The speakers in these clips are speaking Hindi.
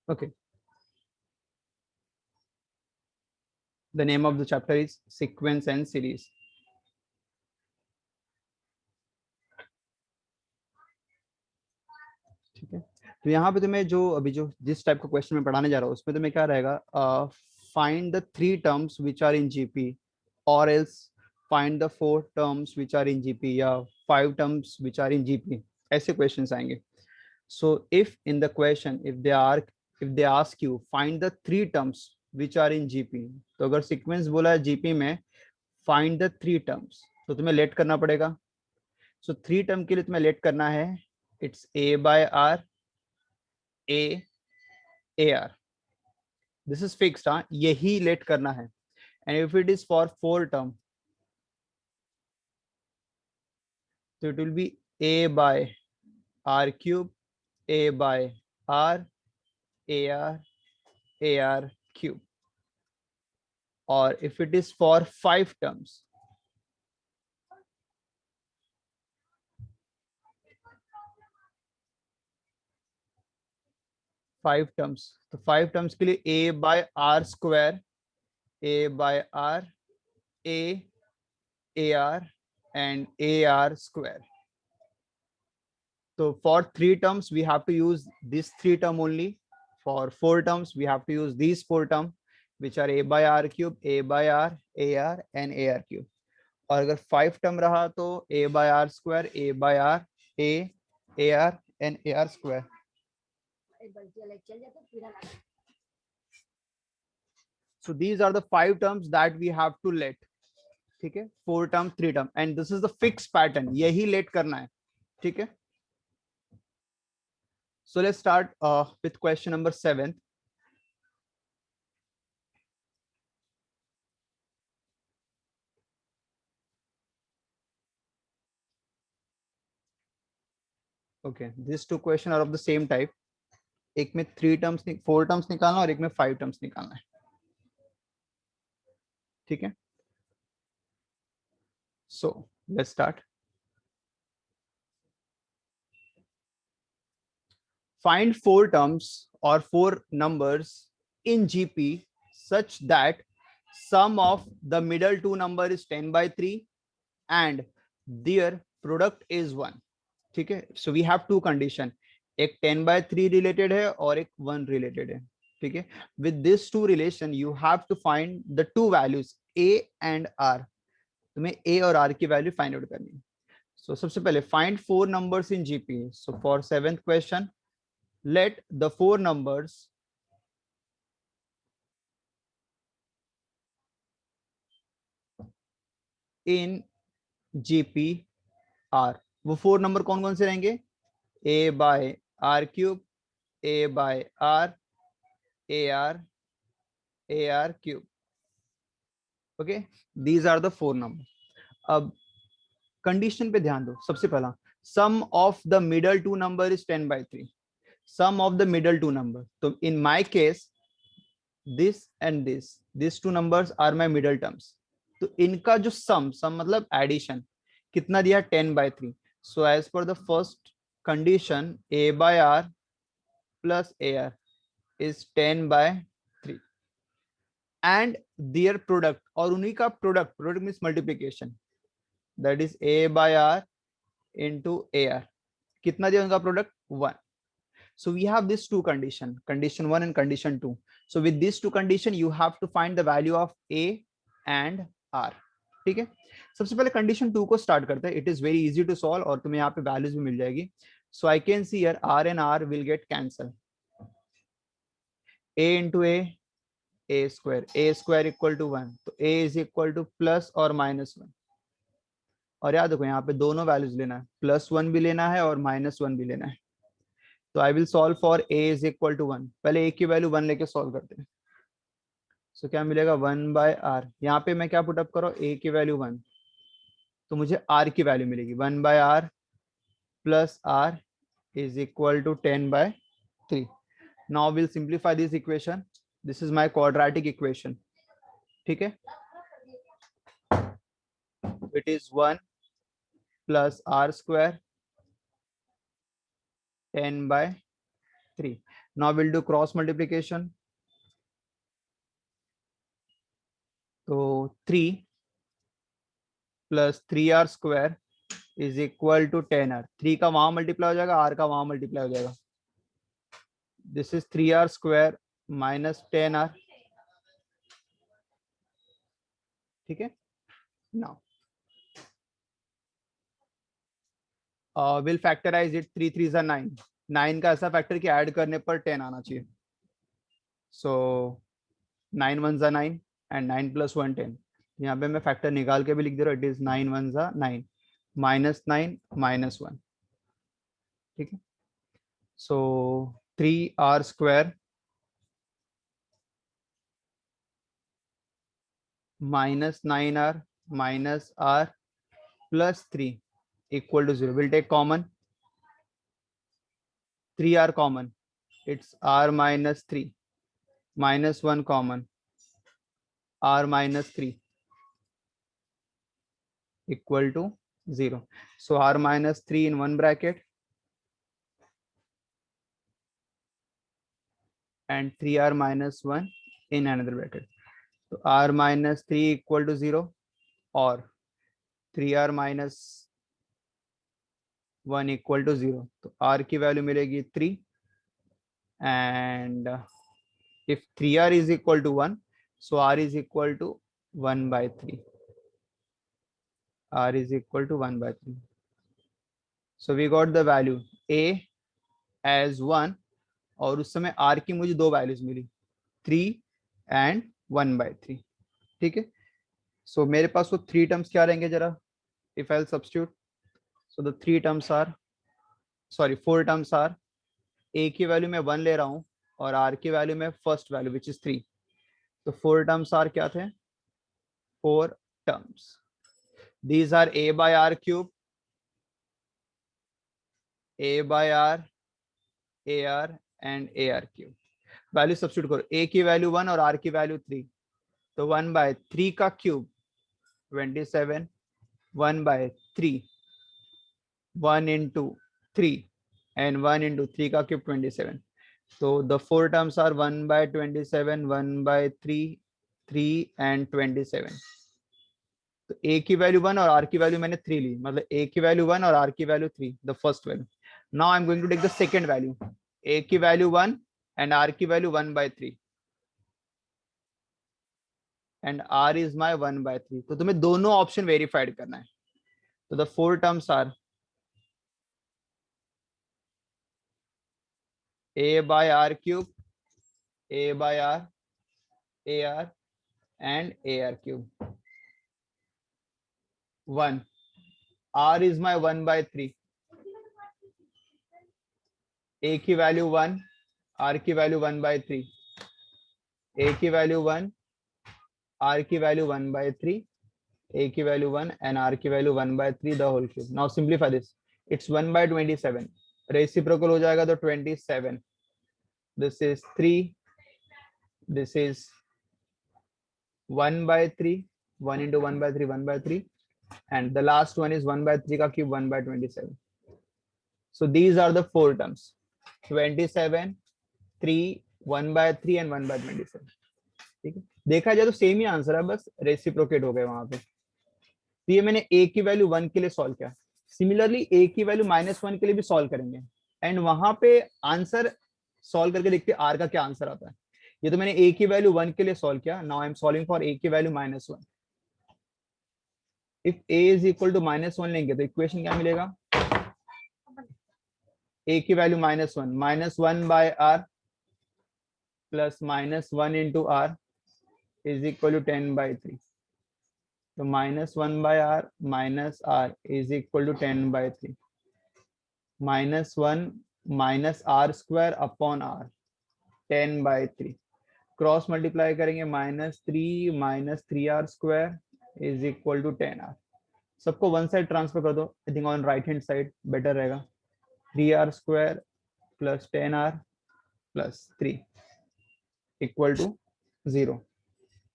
Okay. The name of the chapter is Sequence and Series. ठीक है, तो यहाँ पे तुम्हें जो अभी जो जिस टाइप का क्वेश्चन मैं पढ़ाने जा रहा हूँ उसमें तुम्हें क्या रहेगा, find the 3 terms which are in GP, और else find the 4 terms which are in GP, या 5 terms which are in GP, ऐसे क्वेश्चंस आएंगे. So if in the question if they ask you find the 3 terms which are in GP, तो अगर सीक्वेंस बोला है जीपी में फाइंड द 3 टर्म्स, तो तुम्हें लेट करना पड़ेगा. सो 3 टर्म के लिए तुम्हें लेट करना है, it's a by r, a, a r. This is fixed, हाँ, यही लेट करना है. And if it is for 4 term, तो it will be a by r cube, a by r, r, a r cube. और if it is for 5 terms, 5 terms, तो 5 टर्म्स के लिए a by are square, a by r, a r and a r square. So for 3 terms, we have to use this 3 term only. For 4 terms, we have to use these 4 term, which are a by r cube, a by r, and a r cube. और अगर 5 term रहा तो a by r square, a by r, a r and a r square. So these are the 5 terms that we have to let. ठीक है, 4 term, 3 term, and this is the fixed pattern. यही let करना है. ठीक है. So let's start with question number 7. Okay, these 2 questions are of the same type. एक में 3 टर्म्स 4 टर्म्स निकालना और एक में 5 टर्म्स निकालना है. ठीक है, so let's start. Find 4 terms और 4 numbers in GP such that sum of the middle 2 number is 10/3 and their product is 1. ठीक है, सो वी हैव 2 कंडीशन, एक 10/3 रिलेटेड है और एक 1 रिलेटेड है. ठीक है, with this 2 relation you have to find the 2 values A and R. तुम्हें ए और आर की वैल्यू फाइंड आउट करनी है. सो सबसे पहले find 4 numbers in GP. So for 7th question, let the 4 numbers in GP are. वो 4 नंबर कौन कौन से रहेंगे, a by r cube, a by r, ar cube. Okay, these are the 4 number. अब कंडीशन पे ध्यान दो. सबसे पहला, sum of the middle 2 number is 10/3. Sum of the middle 2 number, तो in my case this and this 2 numbers are my middle terms. तो इनका जो सम मतलब एडिशन कितना दिया, 10/3. So as per the first condition, a by r plus ar is 10/3 and their product, और उन्हीं का product means multiplication, that is a by r into ar. कितना दिया उनका product, 1. So we have these 2 condition 1 and condition 2. So with these 2 condition you have to find the value of a and r. ठीक है, सबसे पहले कंडीशन 2 को स्टार्ट करते हैं. It is very easy to solve और तुम्हें यहाँ पे वैल्यूज भी मिल जाएगी. So I can see here r and r will get cancel. a into a square equal to 1, तो a is equal to plus और -1. और याद रखो यहाँ पे दोनों वैल्यूज लेना है, +1 भी लेना है और -1 भी लेना है. तो I will solve for a is equal to 1. पहले a की वैल्यू 1 लेके सॉल्व करते हैं. सो क्या मिलेगा, 1/r. यहाँ पे मैं क्या पुटअप करो, a की वैल्यू 1, तो मुझे r की वैल्यू मिलेगी 1/r plus r is equal to 10/3. Now will simplify this equation. This is my quadratic equation. ठीक है, it is 1 plus r square 10/3. Now we'll do cross multiplication. तो 3 plus 3r square is equal to 10r. 3 का वहां मल्टीप्लाई हो जाएगा, r का वहां मल्टीप्लाई हो जाएगा. This is 3r square minus 10r. ठीक है. Now we'll factorize it. 3 3s are 9. 9 का ऐसा फैक्टर कि ऐड करने पर 10 आना चाहिए. So 9 1s are 9 and 9 plus 1 10. यहाँ पे मैं फैक्टर निकाल के भी लिख दे रहा हूँ. It is 9 1s are 9 minus 9 minus 1. ठीक है. So 3r square minus 9r minus r plus 3 equal to 0. We'll take common. 3r common. It's r minus 3 minus 1 common. R minus 3 equal to 0. So r minus 3 in one bracket and 3r minus 1 in another bracket. So r minus 3 equal to 0 or 3r minus 1 equal to 0. So r की वैल्यू मिलेगी 3 and if 3r is equal to 1, so r is equal to 1 by 3. R is equal to 1 by 3. So we got the value a as 1 और उस समय r की मुझे दो वैल्यूज मिली 3 and 1 by 3. ठीक है. सो मेरे पास वो 3 टर्म्स क्या रहेंगे जरा. If I substitute, so the 3 terms are, sorry 4 terms are, a की वैल्यू मैं 1 ले रहा हूँ और r की वैल्यू में फर्स्ट वैल्यू विच इज 3. तो 4 टर्म्स आर क्या थे. 4 terms. These are a by r cube, a by r, ar and ar cube. Value substitute करो. a की वैल्यू 1 और r की वैल्यू 3. तो 1 by 3 का cube 27. 1 by 3, 1 into 3 and 1 into 3 का cube 27. So the four terms are 1 by 27, 1 by 3, 3 and 27. तो a की वैल्यू 1 और r की वैल्यू मैंने 3 ली, मतलब a की वैल्यू 1 और r की value 3, the first value. Now I am going to take the second value. a की वैल्यू 1 and r की value 1 by 3 and r is my 1 by 3. तो तुम्हें दोनों ऑप्शन वेरीफाइड करना है. तो the four terms are a by r cube, a by r, ar and ar cube. 1, r is my 1 by 3. a की वैल्यू 1, r की वैल्यू 1 by 3. a की वैल्यू 1, r की वैल्यू 1 by 3, a की वैल्यू 1 and r की value 1 by 3 the whole cube. Now simplify this. It's 1 by 27. Reciprocal हो जाएगा तो 27. This is 3. This is 1 by 3. 1 into 1 by 3, 1 by 3. And the last one is 1 by 3 का cube 1 by 27. So these are the four terms. 27, 3, 1 by 3 and 1 by 27. ठीक है. देखा जाए तो सेम ही आंसर है, बस रेसिप्रोकेट हो गए वहां पे. तो ये मैंने a की वैल्यू 1 के लिए सॉल्व किया. सिमिलरली a की वैल्यू -1 के लिए भी सॉल्व करेंगे एंड वहां पे आंसर सॉल्व करके देखते हैं r का क्या आंसर आता है. ये तो मैंने a की वैल्यू 1 के लिए सॉल्व किया. Now I am solving for a की वैल्यू -1. इफ a इज इक्वल टू -1 लेंगे तो इक्वेशन क्या मिलेगा. a की value -1, -1 by r plus -1 into r is equal to 10 by 3. तो -1 by r minus r is equal to 10 by 3. -1 minus r square upon r, 10 by 3. Cross multiply करेंगे -3 minus 3r square is equal to 10r. सबको वन साइड ट्रांसफर कर दो. I think on right hand side better रहेगा. 3r square plus 10r plus 3 equal to 0.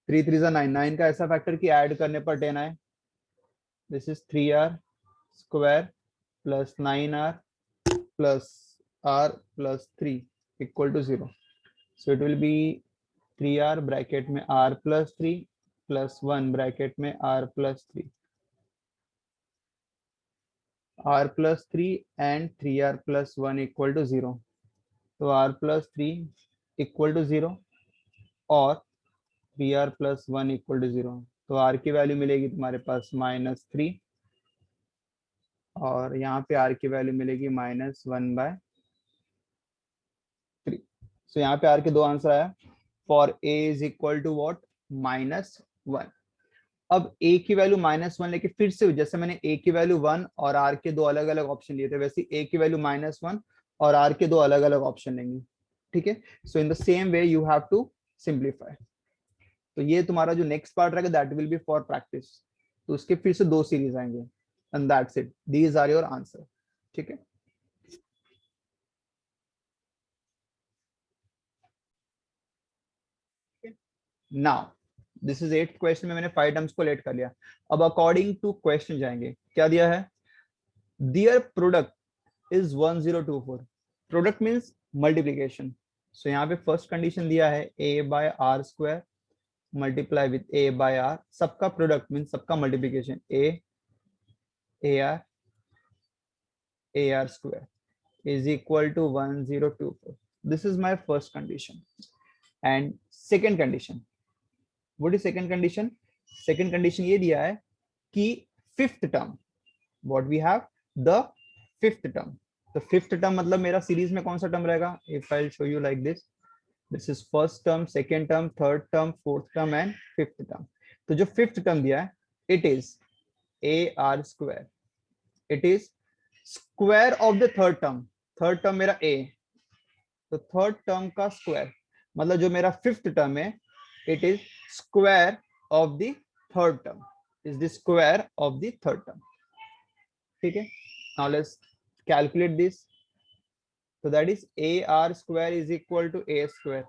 3 3 9. 9 का ऐसा फैक्टर कि ऐड करने पर 10 आए. This is 3r square plus 9r plus r plus 3 equal to 0. So it will be 3r bracket में r प्लस 3 प्लस 1 ब्रैकेट में r plus 3, r plus 3 and 3r plus 1 equal to 0. तो r प्लस 3 इक्वल टू 0 और 3r प्लस 1 इक्वल टू 0. तो r की वैल्यू मिलेगी तुम्हारे पास -3 और यहाँ पे r की वैल्यू मिलेगी -1/3. सो यहाँ पे r के दो आंसर आया. For a is equal to what, -1. अब a की वैल्यू -1 लेके फिर से जैसे मैंने a की वैल्यू 1 और r के दो अलग अलग ऑप्शन लिए थे, वैसे a की वैल्यू -1 और r के दो अलग अलग ऑप्शन लेंगे. ठीक है. So in the same way you have to simplify. तो ये तुम्हारा जो नेक्स्ट पार्ट रहेगा that will be for practice. तो उसके फिर से दो सीरीज आएंगे and that's it. These are your answer. ठीक है. Now this is 8th question में मैंने 5 टर्म्स को लेट कर लिया. अब अकॉर्डिंग टू क्वेश्चन जाएंगे. क्या दिया है? Their product is 1024. Product means multiplication. सो यहाँ पे फर्स्ट कंडीशन दिया है a by are square multiply with a by r. सबका प्रोडक्ट मीन्स सबका multiplication a r square is equal to 1024. This is my first condition. And second condition, what is second condition? Second condition ये दिया है कि fifth term, what we have, the fifth term. तो fifth term मतलब मेरा सीरीज में कौन सा टर्म रहेगा? If I'll show you like this, this is first term, second term, third term, fourth term and fifth term. तो जो fifth term दिया है, it is ar square. It is square of the third term. Third term मेरा a, तो थर्ड टर्म का स्क्वायर मतलब जो मेरा फिफ्थ टर्म है, it is square of the third term, is the square of the third term. ठीक है. Now let's calculate this. तो that is ar square is equal to a square.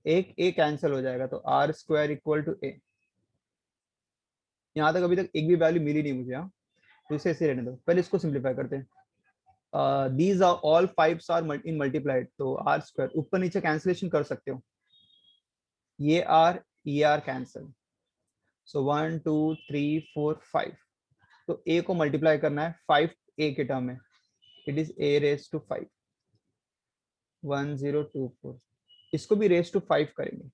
एक a कैंसिल हो जाएगा तो r square equal to a. यहां तक अभी तक एक भी वैल्यू मिली नहीं मुझे. तो इसे ऐसे रहने दो. पहले इसको सिंप्लीफाई करते हैं. these are all 5s are in multiplied. तो r स्क्वायर ऊपर नीचे कैंसिलेशन कर सकते हो. ये r कैंसिल. सो 1 2 3 4 5. तो a को मल्टीप्लाई करना है 5 a के टर्म में. It is a raise to 5. 1024. इसको भी रेज टू 5 करेंगे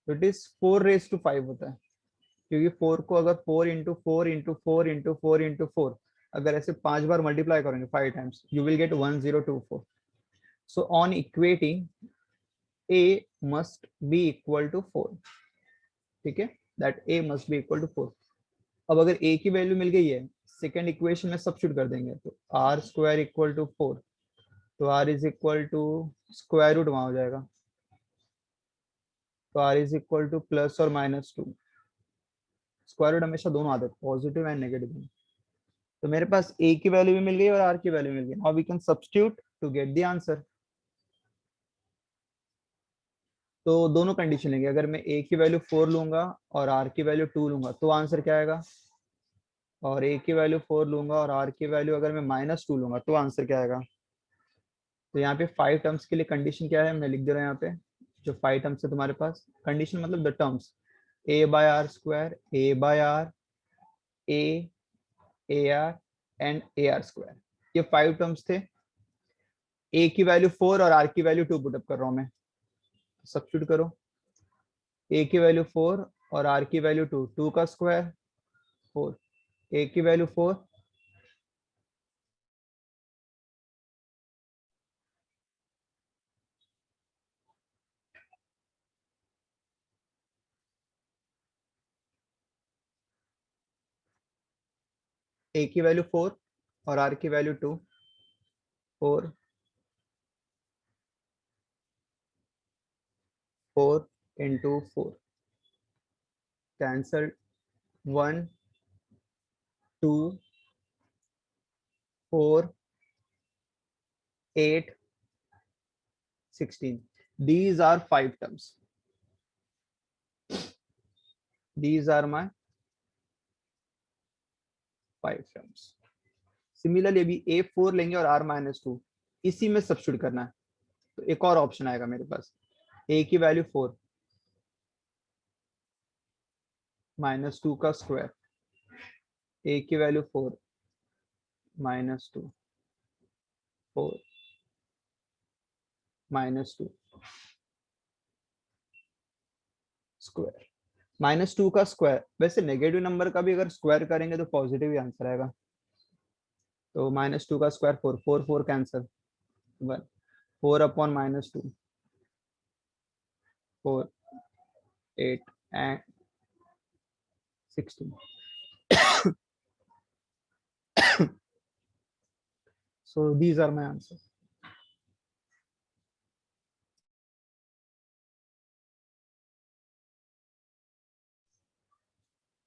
तो इट इज 4 रेज टू 5 होता है. क्योंकि 4 को अगर 4 इंटू 4 इंटू 4 इंटू 4 इंटू 4 अगर ऐसे 5 बार मल्टीप्लाई करेंगे 5 times, you will get 1024. So on equating a must be equal to 4. ठीक है. That a must be equal to 4. अब अगर a की वैल्यू मिल गई है, सेकेंड इक्वेशन में सब्स्टिट्यूट कर देंगे. तो r स्क्वायर इक्वल टू 4. तो r is equal to square root वहां हो जाएगा. तो r is equal to plus और -2. स्क्वायर रूट हमेशा दोनों आते हैं, पॉजिटिव एंड नेगेटिव. तो मेरे पास a की वैल्यू भी मिल गई और r की वैल्यू मिल गई. Now we can substitute to get the answer. तो दोनों कंडीशन लेंगे. अगर मैं a की वैल्यू 4 लूंगा और r की वैल्यू 2 लूंगा तो आंसर क्या आएगा? और a की वैल्यू 4 लूंगा और r की वैल्यू अगर मैं -2 लूंगा तो आंसर क्या आएगा? तो यहाँ पे 5 टर्म्स के लिए कंडीशन क्या है मैं लिख दे रहा हूँ यहाँ पे. जो 5 टर्म्स है तुम्हारे पास, कंडीशन मतलब the terms a by are square, a by R, a ar and ar स्क्वायर. ये 5 टर्म्स थे. a की वैल्यू 4 और r की वैल्यू 2 पुटअप कर रहा हूँ मैं. सब्स्टिट्यूट करो. a की वैल्यू 4 और r की वैल्यू 2. 2 का स्क्वायर 4. a की वैल्यू 4, a की वैल्यू 4 और r की value 2. 4 4 into 4 cancelled. 1 2 4 8 16. These are 5 terms. These are my 5 terms. Similarly अभी a4 लेंगे और r -2 इसी में सब्स्टिट्यूट करना है. तो एक और ऑप्शन आएगा मेरे पास, a की वैल्यू 4 -2 का स्क्वायर, a की वैल्यू 4 -2 4 -2 स्क्वायर। -2 का स्क्वायर, वैसे नेगेटिव नंबर का भी अगर स्क्वायर करेंगे तो पॉजिटिव ही आंसर आएगा। तो -2 का square 4, 4 4 cancel, 1 4 upon -2 4 8 and 16 so these are my answers।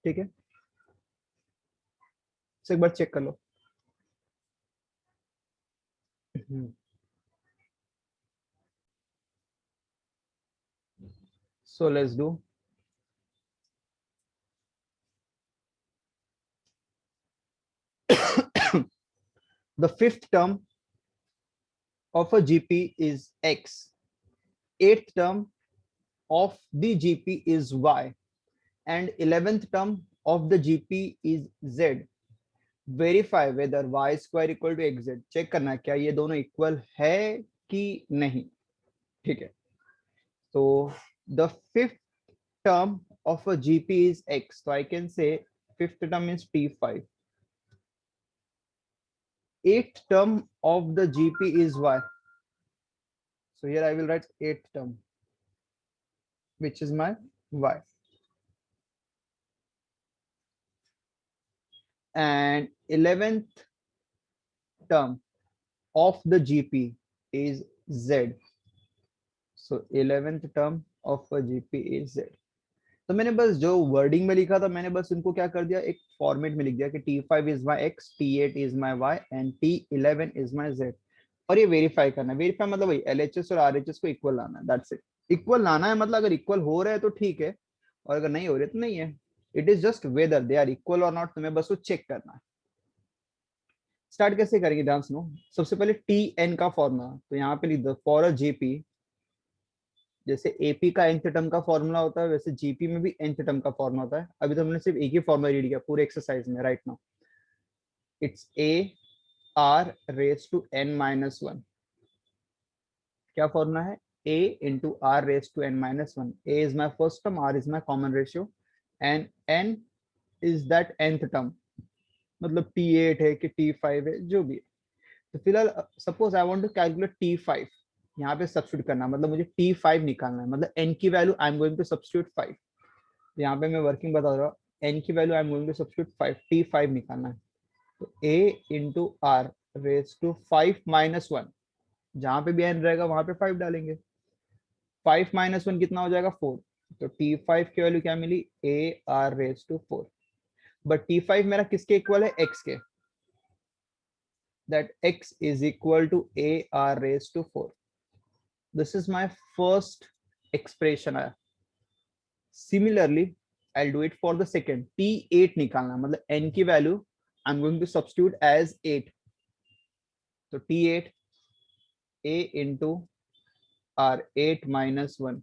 ठीक है, एक बार चेक कर लो। So let's do the fifth term of a GP is X, eighth term of the GP is Y, and 11th term of the GP is Z। Verify whether Y square equal to XZ। Check करना क्या ये दोनों इक्वल है कि नहीं। ठीक है, तो the fifth term of a GP is X, so I can say fifth term is T5, eighth term of the GP is Y, so here I will write eighth term, which is my Y, and 11th term of the GP is Z, so 11th term of a GP is Z। तो मैंने बस जो वर्डिंग में लिखा था मैंने बस उनको क्या कर दिया, एक फॉर्मेट में लिख दिया कि T5 is my X, T8 is my Y and T11 is my Z. और ये वेरीफाई करना है, वेरीफाई मतलब वही LHS और RHS को इक्वल लाना है, दैट्स इट। इक्वल लाना है मतलब अगर इक्वल हो रहा है तो ठीक है, और अगर नहीं हो रहे तो नहीं है। It is just whether they are equal और नॉट, तुम्हें बस वो चेक करना है। स्टार्ट कैसे करेंगे ध्यान सुनो। सबसे पहले TN का फॉर्मूला, तो यहाँ पे लिख दो फॉर अ GP, जैसे एपी का nth टर्म का फॉर्मूला होता है वैसे जीपी में भी nth टर्म का फॉर्मूला होता है। अभी तो हमने सिर्फ एक ही फॉर्मूला रीड किया पूरे एक्सरसाइज में right now. It's A R raise to n minus 1। क्या फॉर्मूला है, a into R raise to n minus 1। a is my first term, r is my common ratio, and n is that nth term, मतलब T8 है कि T5 है जो भी है। तो फिलहाल suppose I want to calculate T5, यहाँ पे सब्स्टिट्यूट करना, मतलब मुझे T5 निकालना है, मतलब n की value I am going to substitute 5। यहाँ पे मैं वर्किंग बता रहा हूँ, n की value I am going to substitute 5, T5 निकालना है। तो a into R raise to 5 minus 1, जहां पे भी n रहेगा वहां पे 5 डालेंगे। 5 माइनस 1 कितना हो जाएगा 4, तो T5 की वैल्यू क्या मिली, a r raise to 4। But T5 मेरा किसके इक्वल है, x के, that x is equal to a r raised to 4। This is my first expression आया। Similarly, I'll do it for the second। T8 निकालना, मतलब n की value I'm going to substitute as 8। तो T8 a into r 8 minus 1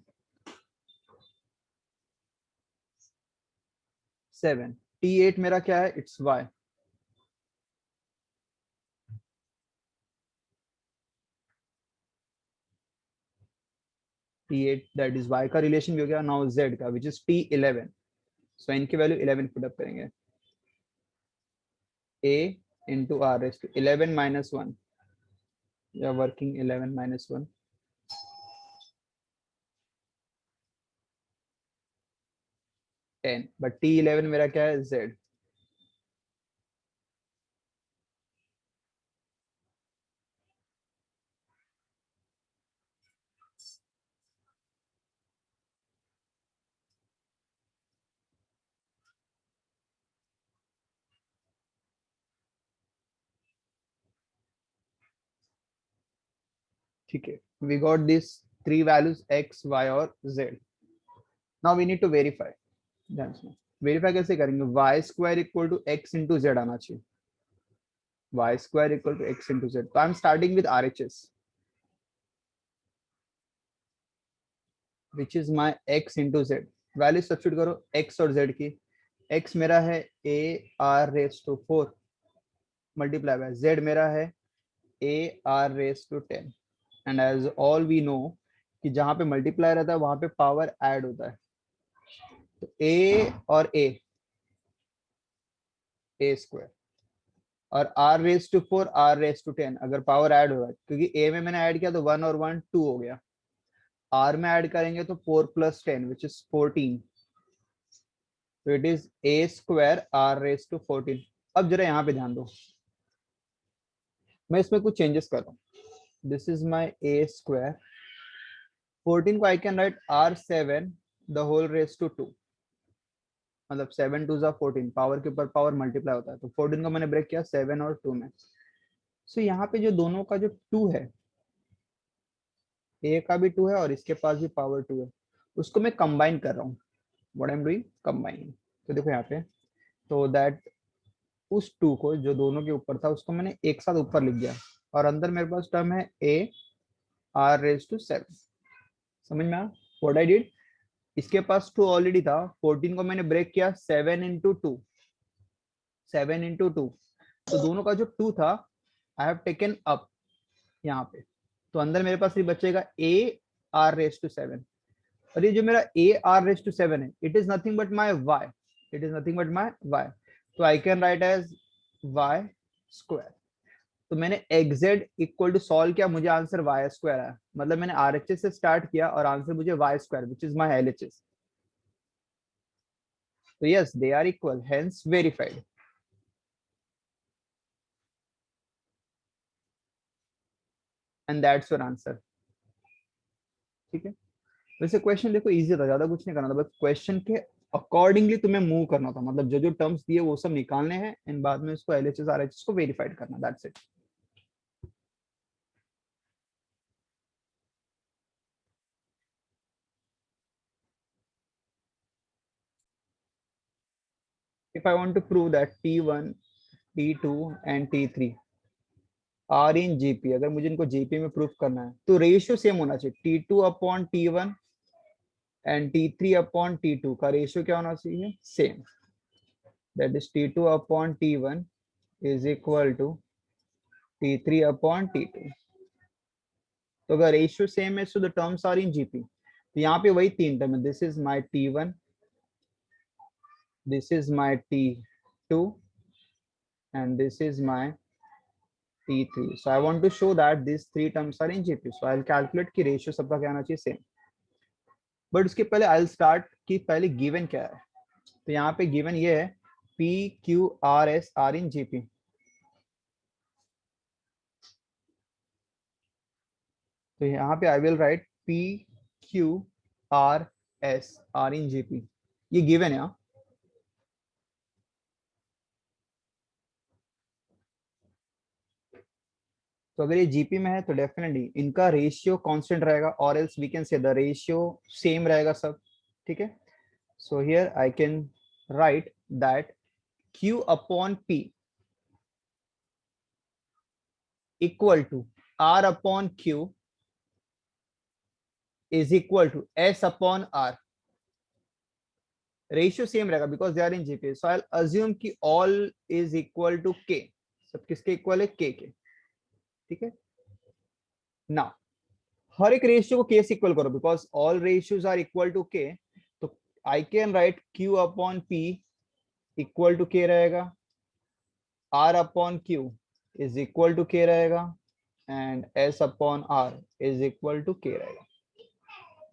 7। T8 मेरा क्या है, it's y। T8 that is y का रिलेशन भी हो गया। now z का which is T11, so n की वैल्यू 11 पुट अप करेंगे। a into r raised to 11 minus 1, we are working 11 minus 1, 10, but T11 मेरा क्या है, z। ठीक है, we got these three values x, y और z। now we need to verify। Verify कैसे करेंगे, y square equal to x into z आना चाहिए। y square equal to x into z, तो I am starting with RHS। Which is my x into z, value substitute करो एक्स और जेड की। एक्स मेरा है a r raise to 4 multiply by z मेरा है a r raise to 10। And as all we know कि जहां पे मल्टीप्लाई रहता है वहां पे पावर ऐड होता है, तो ए और ए स्क्वायर और R raise to 4 R raise to 10 अगर पावर ऐड हो रहा है, क्योंकि ए में मैंने ऐड किया तो 1 और 1 2 हो गया, आर में ऐड करेंगे तो 4 प्लस 10 विच इज 14, तो it is A square R raise to 14। अब जरा यहाँ पे ध्यान दो, मैं इसमें कुछ चेंजेस कर रहा हूँ। This is my A square, 14 को I can write R 7 the whole raise to 2, मतलब 7 2 जा 14, पावर के ऊपर पावर मल्टीप्लाई होता है, तो 14 को मैंने ब्रेक किया 7 और 2 में। सो यहाँ पे जो दोनों का जो 2 है, ए का भी 2 है और इसके पास भी पावर 2 है, उसको मैं कंबाइन कर रहा हूँ। What I am doing, combining. तो देखो यहाँ पे, तो दैट उस 2 को जो दोनों के ऊपर था उसको मैंने एक साथ ऊपर लिख दिया, और अंदर मेरे पास टर्म है ए आर रेज टू 7। समझ में आया व्हाट आई डिड? इसके पास 2 ऑलरेडी था, 14 को मैंने ब्रेक किया 7 इंटू 2, 7 इंटू 2, तो दोनों का जो 2 था आई हैव टेकन अप यहाँ पे, तो अंदर मेरे पास ये बचेगा ए आर रेज टू 7, और ये जो मेरा ए आर रेज टू 7 है, it is nothing but my y, it is nothing but my y, तो I can write as y square. तो मैंने एक्जेड इक्वल टू सॉल्व किया, मुझे आंसर वाई स्क्वायर आया, मतलब मैंने आरएचएस से स्टार्ट किया और आंसर मुझे y square which is my LHS. तो yes they are equal, hence verified. And that's your answer. ठीक है, वैसे क्वेश्चन देखो इजी था, ज्यादा कुछ नहीं करना था, बस क्वेश्चन के अकॉर्डिंगली तुम्हें मूव करना था, मतलब जो जो टर्म्स दिए वो सब निकालने हैं एंड बाद में उसको एलएचएस आरएचएस को वेरीफाइड करना, that's it. If I want to prove that T1, T2 and T3 are in GP, अगर मुझे इनको GP में प्रूफ करना है तो रेशियो सेम होना चाहिए, T2 upon T1 and T3 upon T2 का रेशियो क्या होना चाहिए, same, that is T2 upon T1 is equal to T3 upon T2। तो अगर रेशियो सेम है so the terms are in GP, तो यहाँ पे वही 3 टर्म है, this is my T1, this is my T2 and this is my T3. So I want to show that these 3 terms are in GP. So I'll calculate कि रेशियो सबका क्या आना चाहिए, सेम। बट उसके पहले I'll start कि पहले गिवन क्या है, तो यहाँ पे गिवन ये है P Q R S are in GP। तो यहाँ पे I will write P Q R S are in GP, ये गिवन है। तो अगर ये जीपी में है तो डेफिनेटली इनका रेशियो कांस्टेंट रहेगा, और else we can say the ratio same रहेगा सब। ठीक है, so here I can write that Q upon P equal to R upon Q is equal to S upon R। Ratio same रहेगा because they are in GP, so I assume कि all is equal to K, सब किसके इक्वल है, K के। ठीक है, ना हर एक रेशियो को के से इक्वल करो because all ratios are equal to K, तो I can write Q upon P equal to K रहेगा, R upon Q is equal to K रहेगा, and S upon R is equal to K रहेगा।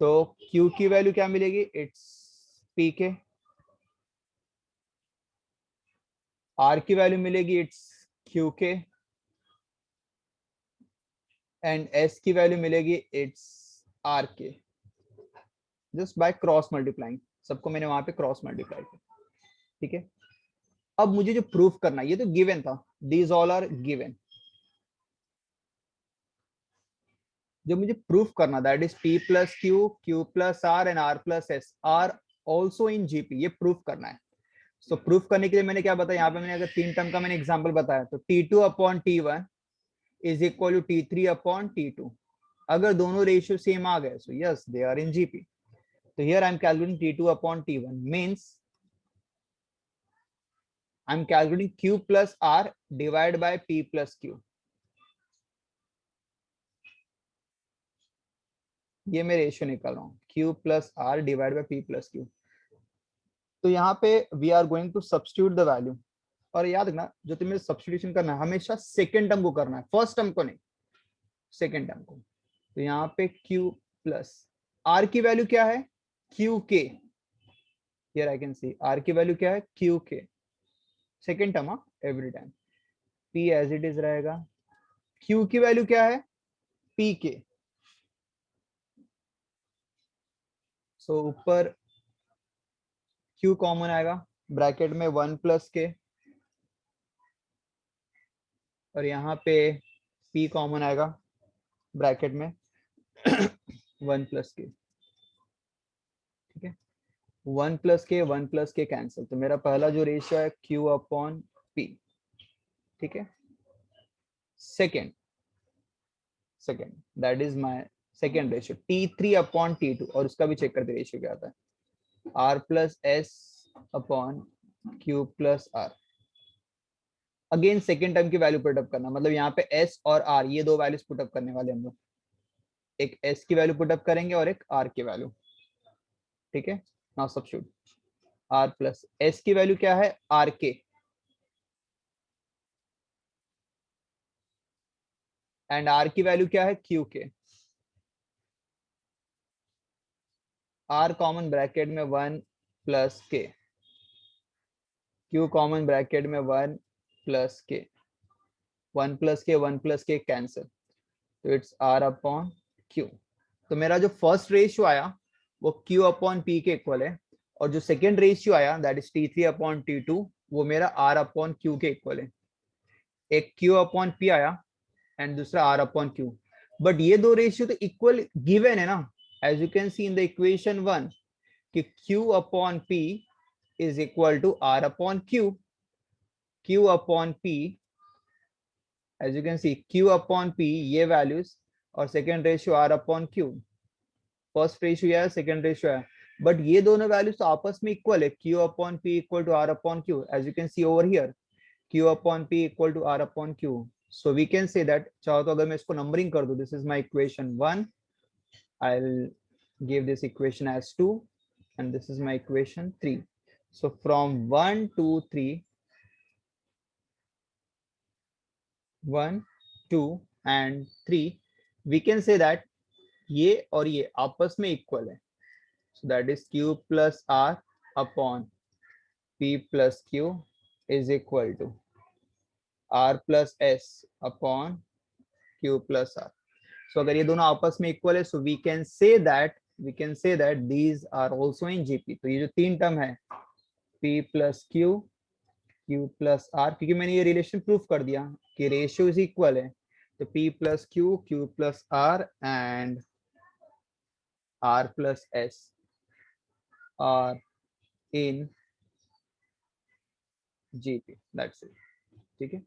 तो Q की वैल्यू क्या मिलेगी, इट्स P के, R की वैल्यू मिलेगी it's Q K, and S की वैल्यू मिलेगी it's R K, just by cross multiplying, सबको मैंने वहां पे क्रॉस मल्टीप्लाई किया। ठीक है, अब मुझे जो प्रूफ करना है, ये तो गिवन था, दीज ऑल आर गिवन, जो मुझे प्रूफ करना that is P plus Q, Q plus R and R plus S are also in GP, ये प्रूफ करना है। सो प्रूफ करने के लिए मैंने क्या बताया, यहाँ पे मैंने अगर 3 टर्म का मैंने एग्जांपल बताया, तो T2 upon T1 is equal to T3 upon T2, अगर दोनों रेशियो सेम आ गए so yes they are in GP। तो here I am calculating T2 upon T1 means I am calculating Q plus R divided by P plus Q. ये मैं रेशियो निकाल रहा हूँ, Q plus R divided by P plus Q. तो यहाँ पे we are going to substitute the value. और याद रखना जो तुम्हें सब्स्टिट्यूशन करना है हमेशा सेकेंड टर्म को करना है, फर्स्ट टर्म को नहीं, सेकेंड टर्म को. तो यहाँ पे Q प्लस R की वैल्यू क्या है, QK. Here I can see R की वैल्यू क्या है, QK. Second term every time. P as it is रहेगा. Q की वैल्यू क्या है, PK. सो ऊपर Q कॉमन आएगा, ब्रैकेट में 1 प्लस के, और यहाँ पे P कॉमन आएगा ब्रैकेट में 1 प्लस के. ठीक है, 1 प्लस के कैंसिल. तो मेरा पहला जो रेशियो है Q अपॉन P. ठीक है, second that is my second ratio T3 upon T2. और उसका भी चेक करते रेशियो क्या आता है, R plus S upon Q plus R. Again second term की वैल्यू पुटअप करना, मतलब यहाँ पे S और R ये दो वैल्यूज पुटअप करने वाले हम लोग. एक S की वैल्यू पुटअप करेंगे और एक R की वैल्यू. ठीक है, now substitute. R plus S की वैल्यू क्या है, RK, एंड R की वैल्यू क्या है, QK. R कॉमन ब्रैकेट में 1 प्लस के, Q कॉमन ब्रैकेट में 1 प्लस के, 1 प्लस के कैंसिल. तो इट्स R अपॉन Q. तो मेरा जो फर्स्ट रेशियो आया वो Q अपॉन P के इक्वल है, और जो सेकेंड रेशियो आया that is T3 upon T2 वो मेरा R अपॉन Q के इक्वल है. एक Q अपॉन P आया एंड दूसरा R अपॉन Q. बट ये दो रेशियो तो इक्वल गिवन है ना, as you can see in the equation 1 कि Q upon P is equal to R upon Q. Q upon P, as you can C Q upon P ये वैल्यूज, और second ratio R upon Q. First ratio है, सेकेंड रेशियो है, बट ये दोनों वैल्यूज तो आपस में इक्वल है. Q upon P equal to R upon Q, as you can see over here Q upon P equal to R upon Q. So we can say that, चाहो तो अगर मैं इसको नंबरिंग कर दूं, this is my equation 1, I'll give this equation as 2 and this is my equation 3. So from 1 2 3, 1 2 and 3 we can say that ये और ये आपस में इक्वल है. So that is Q plus R upon P plus Q is equal to R plus S upon Q plus R. So अगर ये दोनों आपस में इक्वल है, so we can say that these are also in GP. तो ये जो तीन टर्म है P plus Q, Q plus R, क्योंकि मैंने ये रिलेशन प्रूफ कर दिया कि रेशियो इज इक्वल है, तो P plus Q, Q plus R and R plus S are in GP. That's it. ठीक है.